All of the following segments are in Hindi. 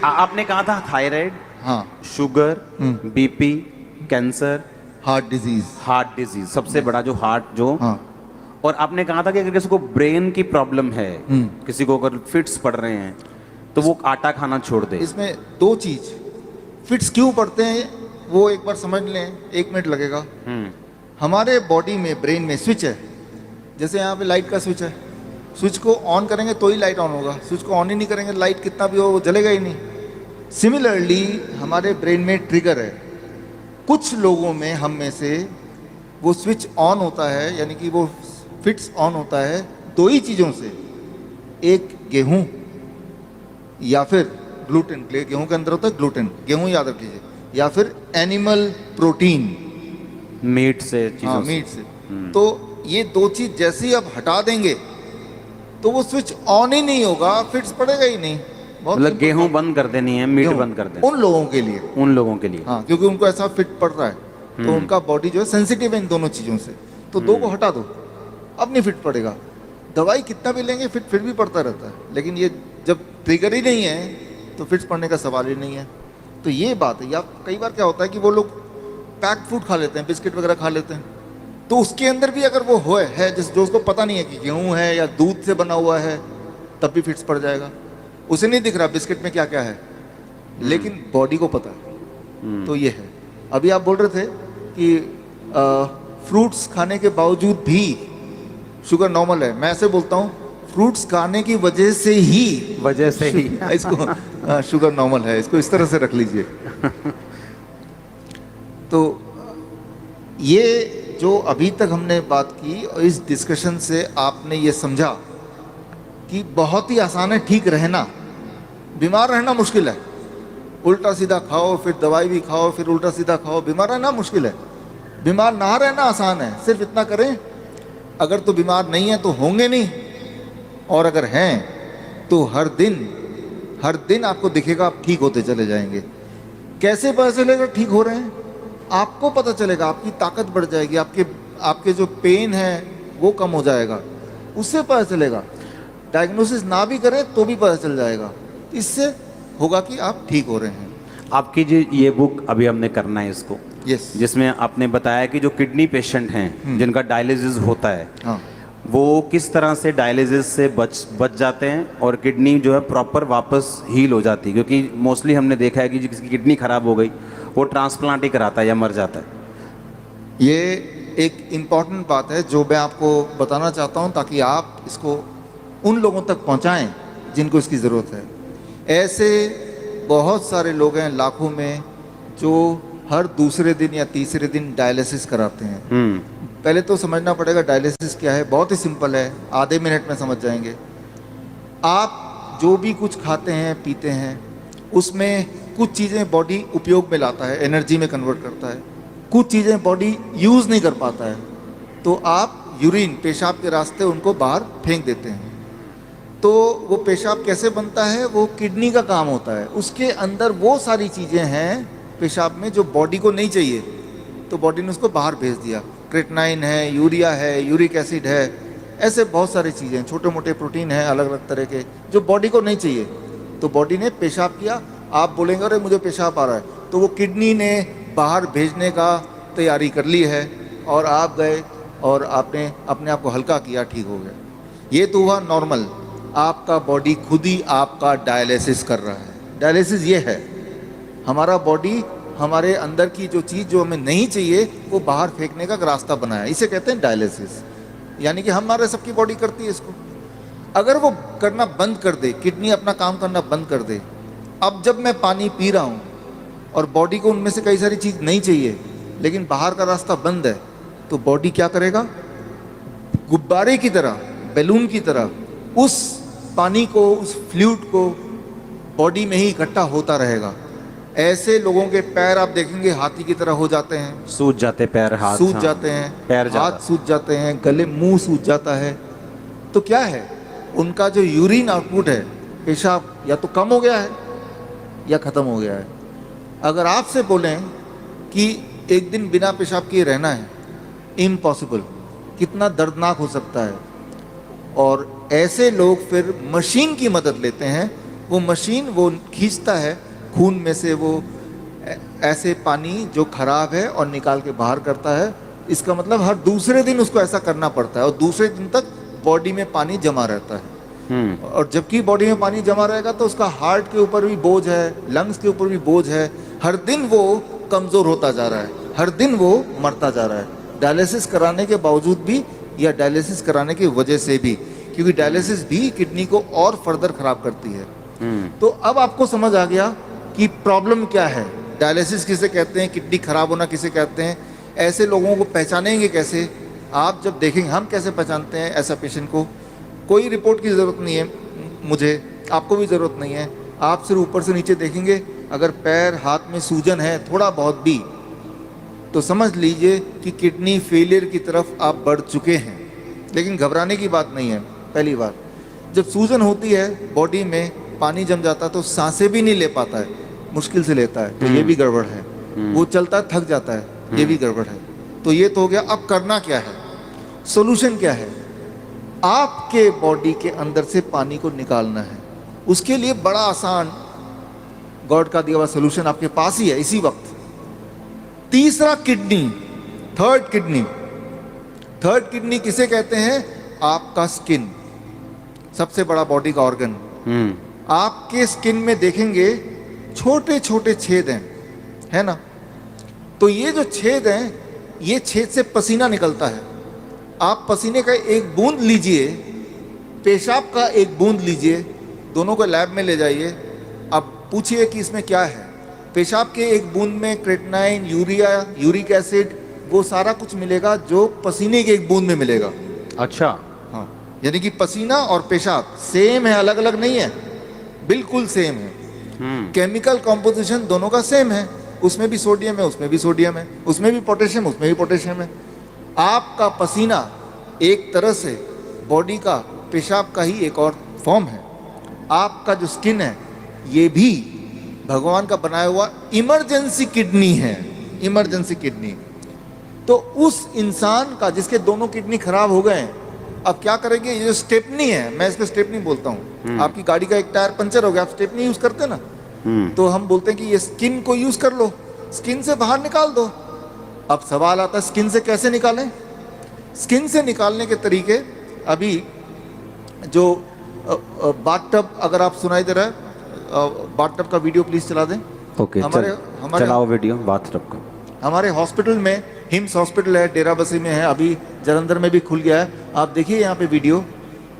आपने कहा था थायराइड, हाँ, sugar, BP, cancer, heart disease. Heart disease, सबसे बड़ा जो हार्ट जो, हाँ, और आपने कहा था कि अगर किसी को ब्रेन की प्रॉब्लम है, किसी को अगर फिट्स पड़ रहे हैं, तो वो आटा खाना छोड़ दे। इसमें दो चीज, फिट्स क्यों पड़ते हैं वो एक बार समझ लें, 1 मिनट लगेगा। हम्म। हमारे बॉडी में, ब्रेन में स्विच है, जैसे यहाँ पे लाइट का स्विच है, स्विच को ऑन करेंगे तो ही लाइट ऑन होगा, स्विच को ऑन ही नहीं करेंगे लाइट कितना भी हो वो जलेगा ही नहीं। सिमिलरली हमारे ब्रेन में ट्रिगर है, कुछ लोगों में, हम में से, वो स्विच ऑन होता है, यानी कि वो फिट्स ऑन होता है दो ही चीज़ों से, एक गेहूं या फिर ग्लूटेन, गेहूं के अंदर होता है ग्लूटेन, गेहूं याद रख लीजिए, या फिर एनिमल प्रोटीन, मीट से, हाँ चीजों मीट से। तो ये दो चीज जैसे ही आप हटा देंगे तो वो स्विच ऑन ही नहीं होगा, फिट्स पड़ेगा ही नहीं। बहुत मतलब simple गेहूं बात। बंद कर देनी है, मीट गेहूं, बंद कर देना, उन लोगों के लिए, उन लोगों के लिए। हाँ, क्योंकि उनको ऐसा फिट पड़ रहा है तो उनका बॉडी जो है सेंसिटिव है इन दोनों चीज़ों से, तो दो को हटा दो, अब नहीं फिट पड़ेगा। दवाई कितना भी लेंगे फिट फिर भी पड़ता रहता है, लेकिन ये जब ट्रिगर ही नहीं है तो फिट्स पड़ने का सवाल ही नहीं है। तो ये बात है। या कई बार क्या होता है कि वो लोग पैक्ड फूड खा लेते हैं, बिस्किट वगैरह खा लेते हैं, तो उसके अंदर भी अगर वो है जिस जो उसको पता नहीं है कि गेहूं है या दूध से बना हुआ है, तब भी फिट्स पड़ जाएगा। उसे नहीं दिख रहा बिस्किट में क्या क्या है, लेकिन बॉडी को पता है। तो ये है। अभी आप बोल रहे थे कि फ्रूट्स खाने के बावजूद भी शुगर नॉर्मल है। मैं ऐसे बोलता हूँ, फ्रूट्स खाने की वजह से ही इसको शुगर नॉर्मल है, इसको इस तरह से रख लीजिए। तो ये जो अभी तक हमने बात की, और इस डिस्कशन से आपने ये समझा कि बहुत ही आसान है ठीक रहना, बीमार रहना मुश्किल है। उल्टा सीधा खाओ, फिर दवाई भी खाओ, फिर उल्टा सीधा खाओ, बीमार रहना मुश्किल है। बीमार ना रहना आसान है, सिर्फ इतना करें, अगर तो बीमार नहीं है तो होंगे नहीं, और अगर हैं तो हर दिन आपको दिखेगा आप ठीक होते चले जाएंगे। कैसे पता चलेगा ठीक हो रहे हैं? आपको पता चलेगा, आपकी ताकत बढ़ जाएगी, आपके जो पेन है वो कम हो जाएगा, उससे पता चलेगा। डायग्नोसिस ना भी करें तो भी पता चल जाएगा, इससे होगा कि आप ठीक हो रहे हैं। आपकी जो ये बुक अभी हमने करना है इसको, यस, जिसमें आपने बताया कि जो किडनी पेशेंट हैं जिनका डायलिसिस होता है, हाँ, वो किस तरह से डायलिसिस से बच जाते हैं और किडनी जो है प्रॉपर वापस हील हो जाती है। क्योंकि मोस्टली हमने देखा है कि किसी की किडनी खराब हो गई वो ट्रांसप्लांट ही कराता है या मर जाता है। ये एक इम्पॉर्टेंट बात है जो मैं आपको बताना चाहता हूँ, ताकि आप इसको उन लोगों तक पहुँचाएं जिनको इसकी ज़रूरत है। ऐसे बहुत सारे लोग हैं, लाखों में, जो हर दूसरे दिन या तीसरे दिन डायलिसिस कराते हैं। पहले तो समझना पड़ेगा डायलिसिस क्या है। बहुत ही सिंपल है, आधे मिनट में समझ जाएंगे। आप जो भी कुछ खाते हैं पीते हैं, उसमें कुछ चीज़ें बॉडी उपयोग में लाता है, एनर्जी में कन्वर्ट करता है, कुछ चीज़ें बॉडी यूज़ नहीं कर पाता है, तो आप यूरिन, पेशाब के रास्ते उनको बाहर फेंक देते हैं। तो वो पेशाब कैसे बनता है, वो किडनी का काम होता है। उसके अंदर वो सारी चीज़ें हैं पेशाब में जो बॉडी को नहीं चाहिए, तो बॉडी ने उसको बाहर भेज दिया। क्रेटनाइन है, यूरिया है, यूरिक एसिड है, ऐसे बहुत सारी चीज़ें, छोटे मोटे प्रोटीन हैं अलग अलग तरह के, जो बॉडी को नहीं चाहिए। तो बॉडी ने पेशाब किया, आप बोलेंगे अरे मुझे पेशाब आ रहा है, तो वो किडनी ने बाहर भेजने का तैयारी कर ली है, और आप गए और आपने अपने आप को हल्का किया, ठीक हो गया। ये तो हुआ नॉर्मल। आपका बॉडी खुद ही आपका डायलिसिस कर रहा है। डायलिसिस ये है, हमारा बॉडी हमारे अंदर की जो चीज़ जो हमें नहीं चाहिए वो बाहर फेंकने का रास्ता बनाया, इसे कहते हैं डायलिसिस। यानी कि हमारे सबकी बॉडी करती है इसको। अगर वो करना बंद कर दे, किडनी अपना काम करना बंद कर दे, अब जब मैं पानी पी रहा हूँ और बॉडी को उनमें से कई सारी चीज़ नहीं चाहिए, लेकिन बाहर का रास्ता बंद है, तो बॉडी क्या करेगा? गुब्बारे की तरह, बैलून की तरह उस पानी को, उस फ्लूइड को बॉडी में ही इकट्ठा होता रहेगा। ऐसे लोगों के पैर आप देखेंगे हाथी की तरह हो जाते हैं, सूज जाते पैर, हाथ सूज जाते हैं, पैर हाथ सूज जाते हैं, गले, मुंह सूज जाता है। तो क्या है, उनका जो यूरिन आउटपुट है, पेशाब, या तो कम हो गया है या ख़त्म हो गया है। अगर आपसे बोलें कि एक दिन बिना पेशाब किए रहना है, इम्पॉसिबल, कितना दर्दनाक हो सकता है। और ऐसे लोग फिर मशीन की मदद लेते हैं, वो मशीन वो खींचता है खून में से वो ऐसे पानी जो खराब है और निकाल के बाहर करता है। इसका मतलब हर दूसरे दिन उसको ऐसा करना पड़ता है और दूसरे दिन तक बॉडी में पानी जमा रहता है। और जबकि बॉडी में पानी जमा रहेगा तो उसका हार्ट के ऊपर भी बोझ है, लंग्स के ऊपर भी बोझ है। हर दिन वो कमज़ोर होता जा रहा है, हर दिन वो मरता जा रहा है, डायलिसिस कराने के बावजूद भी या डायलिसिस कराने की वजह से भी, क्योंकि डायलिसिस भी किडनी को और फर्दर खराब करती है। तो अब आपको समझ आ गया कि प्रॉब्लम क्या है, डायलिसिस किसे कहते हैं, किडनी खराब होना किसे कहते हैं। ऐसे लोगों को पहचानेंगे कैसे? आप जब देखेंगे, हम कैसे पहचानते हैं ऐसा पेशेंट को? कोई रिपोर्ट की ज़रूरत नहीं है मुझे, आपको भी ज़रूरत नहीं है। आप सिर्फ ऊपर से नीचे देखेंगे, अगर पैर हाथ में सूजन है थोड़ा बहुत भी, तो समझ लीजिए कि किडनी फेलियर की तरफ आप बढ़ चुके हैं। लेकिन घबराने की बात नहीं है। पहली बात, जब सूजन होती है बॉडी में, पानी जम जाता है तो सांसें भी नहीं ले पाता है, मुश्किल से लेता है, तो ये भी गड़बड़ है। वो चलता है थक जाता है, ये भी गड़बड़ है। तो ये तो हो गया। अब करना क्या है, सोल्यूशन क्या है? आपके बॉडी के अंदर से पानी को निकालना है। उसके लिए बड़ा आसान गॉड का दिया हुआ सोल्यूशन आपके पास ही है इसी वक्त। तीसरा kidney, third kidney. Third kidney किसे कहते हैं? आपका स्किन, सबसे बड़ा बॉडी का ऑर्गन। आपके स्किन में देखेंगे छोटे छोटे छेद हैं, है ना? तो ये जो छेद हैं, ये छेद से पसीना निकलता है। आप पसीने का एक बूंद लीजिए, पेशाब का एक बूंद लीजिए, दोनों को लैब में ले जाइए। अब पूछिए कि इसमें क्या है। पेशाब के एक बूंद में क्रेटिनाइन, यूरिया, यूरिक एसिड, वो सारा कुछ मिलेगा जो पसीने के एक बूंद में मिलेगा। अच्छा, हाँ, यानी कि पसीना और पेशाब सेम है, अलग अलग नहीं है, बिल्कुल सेम है। केमिकल कॉम्पोजिशन दोनों का सेम है। उसमें भी सोडियम है, उसमें भी सोडियम है, उसमें भी पोटेशियम, उसमें भी पोटेशियम है। आपका पसीना एक तरह से बॉडी का पेशाब का ही एक और फॉर्म है। आपका जो स्किन है, ये भी भगवान का बनाया हुआ इमरजेंसी किडनी है, इमरजेंसी किडनी। तो उस इंसान का जिसके दोनों किडनी खराब हो गए हैं, अब क्या करेंगे? ये जो स्टेपनी है, मैं इसको स्टेपनी बोलता हूँ। आपकी गाड़ी का एक टायर पंचर हो गया, आप स्टेपनी यूज करते हैं ना, तो हम बोलते हैं कि ये स्किन को यूज कर लो, स्किन से बाहर निकाल दो। अब सवाल आता है स्किन से कैसे निकालें? स्किन से निकालने के तरीके, अभी जो बाथटब, अगर आप सुनाई दे रहा है, बाथटब का वीडियो प्लीज चला दें। ओके, हमारे चलाओ वीडियो बाथटब का। हमारे हॉस्पिटल में, हिम्स हॉस्पिटल है, डेरा बसी में है, अभी जलंधर में भी खुल गया है। आप देखिए यहाँ पे वीडियो।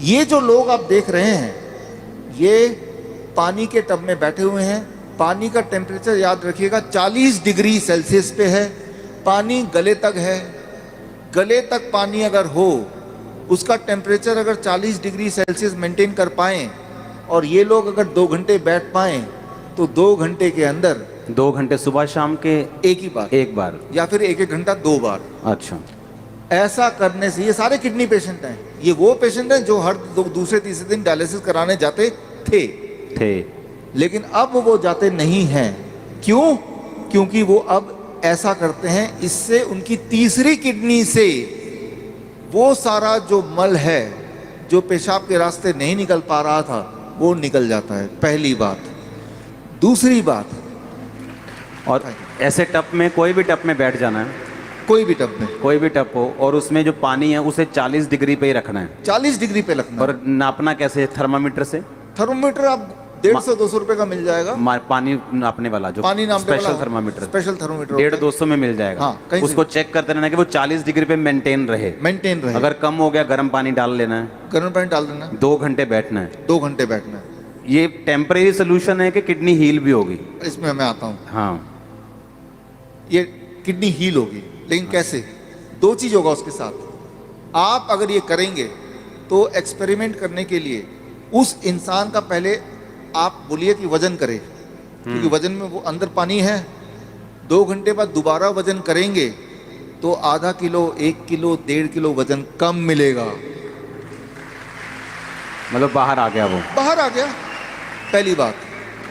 ये जो लोग आप देख रहे हैं, ये पानी के टब में बैठे हुए हैं। पानी का टेम्परेचर याद रखिएगा 40 डिग्री सेल्सियस पे है। पानी गले तक है। गले तक पानी अगर हो, उसका टेम्परेचर अगर 40 डिग्री सेल्सियस मेंटेन कर पाएं, और ये लोग अगर 2 घंटे बैठ पाएं, तो 2 घंटे के अंदर 2 घंटे सुबह शाम के एक ही बार, एक बार, या फिर 1-1 घंटा 2 बार। अच्छा, ऐसा करने से, ये सारे किडनी पेशेंट हैं, ये वो पेशेंट हैं जो हर दूसरे तीसरे दिन डायलिसिस कराने जाते थे, लेकिन अब वो जाते नहीं हैं। क्यों? क्योंकि वो अब ऐसा करते हैं, इससे उनकी तीसरी किडनी से वो सारा जो मल है, जो पेशाब के रास्ते नहीं निकल पा रहा था, वो निकल जाता है। पहली बात। दूसरी बात, और ऐसे टप में, कोई भी टप में बैठ जाना है, कोई भी टब में, कोई भी टप हो, और उसमें जो पानी है उसे 40 डिग्री पे ही रखना है। 40 डिग्री पे रखना। और नापना कैसे? थर्मामीटर से। थर्मोमीटर आप 150-200 रुपए का मिल जाएगा। पानी नापने वाला, जो पानी नापने वाला स्पेशल थर्मामीटर, स्पेशल थर्मोमीटर 150-200 में मिल जाएगा। हाँ, कहीं उसको चेक करते रहना कि वो 40 डिग्री पे मेंटेन रहे। अगर कम हो गया, गर्म पानी डाल लेना है, गर्म पानी डाल देना, 2 घंटे बैठना है। 2 घंटे बैठना है। ये टेम्परेरी सोल्यूशन है कि किडनी हील भी होगी? इसमें मैं आता हूँ। हाँ, ये किडनी हील होगी, लेकिन कैसे? 2 चीज होगा उसके साथ। आप अगर ये करेंगे तो एक्सपेरिमेंट करने के लिए उस इंसान का पहले आप बोलिए कि वजन करे, क्योंकि वजन में वो अंदर पानी है। 2 घंटे बाद दोबारा वजन करेंगे तो आधा किलो, 1 किलो, 1.5 किलो वजन कम मिलेगा। मतलब बाहर आ गया, वो बाहर आ गया। पहली बात।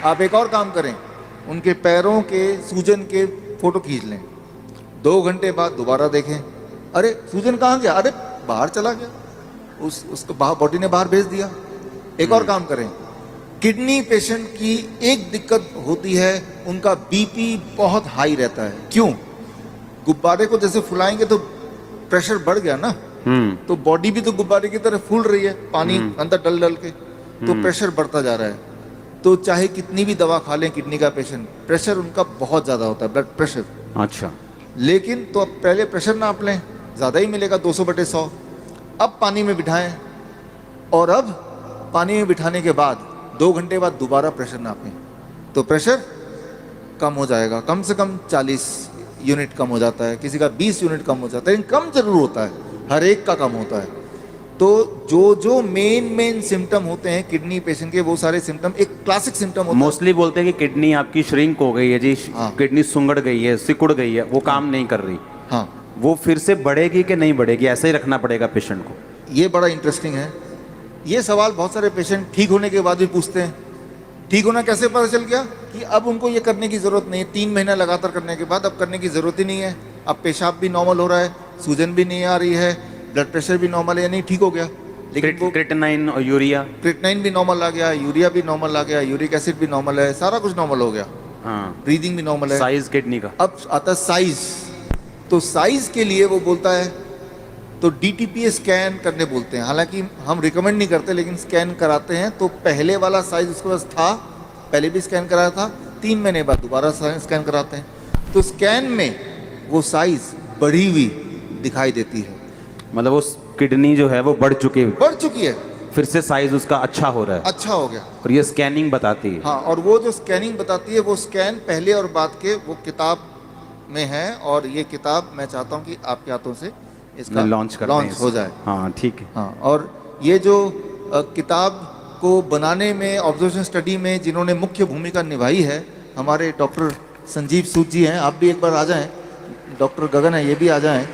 आप एक और काम करें, उनके पैरों के सूजन के फोटो खींच लें। 2 घंटे बाद दोबारा देखें, अरे सूजन कहाँ गया? अरे बाहर चला गया, उसको बॉडी ने बाहर भेज दिया। एक और काम करें, किडनी पेशेंट की एक दिक्कत होती है, उनका बीपी बहुत हाई रहता है। क्यों? गुब्बारे को जैसे फुलाएंगे तो प्रेशर बढ़ गया ना, तो बॉडी भी तो गुब्बारे की तरह फूल रही है, पानी अंदर डल डल के, तो प्रेशर बढ़ता जा रहा है। तो चाहे कितनी भी दवा खा लें किडनी का पेशेंट, प्रेशर उनका बहुत ज़्यादा होता है, ब्लड प्रेशर। अच्छा। लेकिन तो अब पहले प्रेशर नाप लें, ज़्यादा ही मिलेगा 200/100। अब पानी में बिठाएं, और अब पानी में बिठाने के बाद 2 घंटे बाद दोबारा प्रेशर नापें, तो प्रेशर कम हो जाएगा। कम से कम 40 यूनिट कम हो जाता है, किसी का 20 यूनिट कम हो जाता है, लेकिन कम जरूर होता है, हर एक का कम होता है। तो जो मेन सिम्टम होते हैं किडनी पेशेंट के, वो सारे सिम्टम एक क्लासिक सिम्टम होता है। मोस्टली बोलते हैं कि किडनी आपकी श्रिंक हो गई है जी, हाँ। किडनी सुंगड़ गई है, सिकुड़ गई है, वो काम नहीं कर रही। हाँ, वो फिर से बढ़ेगी कि नहीं बढ़ेगी, ऐसे ही रखना पड़ेगा पेशेंट को? ये बड़ा इंटरेस्टिंग है। ये सवाल बहुत सारे पेशेंट ठीक होने के बाद भी पूछते हैं। ठीक होना कैसे पता चल गया? कि अब उनको ये करने की ज़रूरत नहीं है, 3 महीना लगातार करने के बाद अब करने की ज़रूरत ही नहीं है। अब पेशाब भी नॉर्मल हो रहा है, सूजन भी नहीं आ रही है, ब्लड प्रेशर भी नॉर्मल है, यानी ठीक हो गया। लेकिन वो क्रिएटिनिन और यूरिया, क्रिएटिनिन भी नॉर्मल आ गया, यूरिया भी नॉर्मल आ गया, यूरिक एसिड भी नॉर्मल है, सारा कुछ नॉर्मल हो गया, हाँ, ब्रीदिंग भी नॉर्मल है। साइज किडनी का। अब आता है साइज। तो साइज के लिए वो बोलता है, तो DTPA स्कैन करने बोलते हैं। हालांकि हम रिकमेंड नहीं करते, लेकिन स्कैन कराते हैं। तो पहले वाला साइज उसके पास था, पहले भी स्कैन कराया था, 3 महीने बाद दोबारा स्कैन कराते हैं। तो स्कैन में वो साइज बढ़ी हुई दिखाई देती है, मतलब वो किडनी जो है वो बढ़ चुकी है, बढ़ चुकी है, फिर से साइज उसका अच्छा हो रहा है, अच्छा हो गया। और ये स्कैनिंग बताती है। हाँ, और वो जो स्कैनिंग बताती है, वो स्कैन पहले और बाद के वो किताब में है। और ये किताब मैं चाहता हूँ कि आपके हाथों से इसका लॉन्च हो जाए। हाँ ठीक है। हाँ, और ये जो किताब को बनाने में, ऑब्जर्वेशन स्टडी में जिन्होंने मुख्य भूमिका निभाई है, हमारे डॉक्टर संजीव सूद जी हैं। आप भी एक बार आ जाएं, डॉक्टर गगन है, ये भी आ जाएं।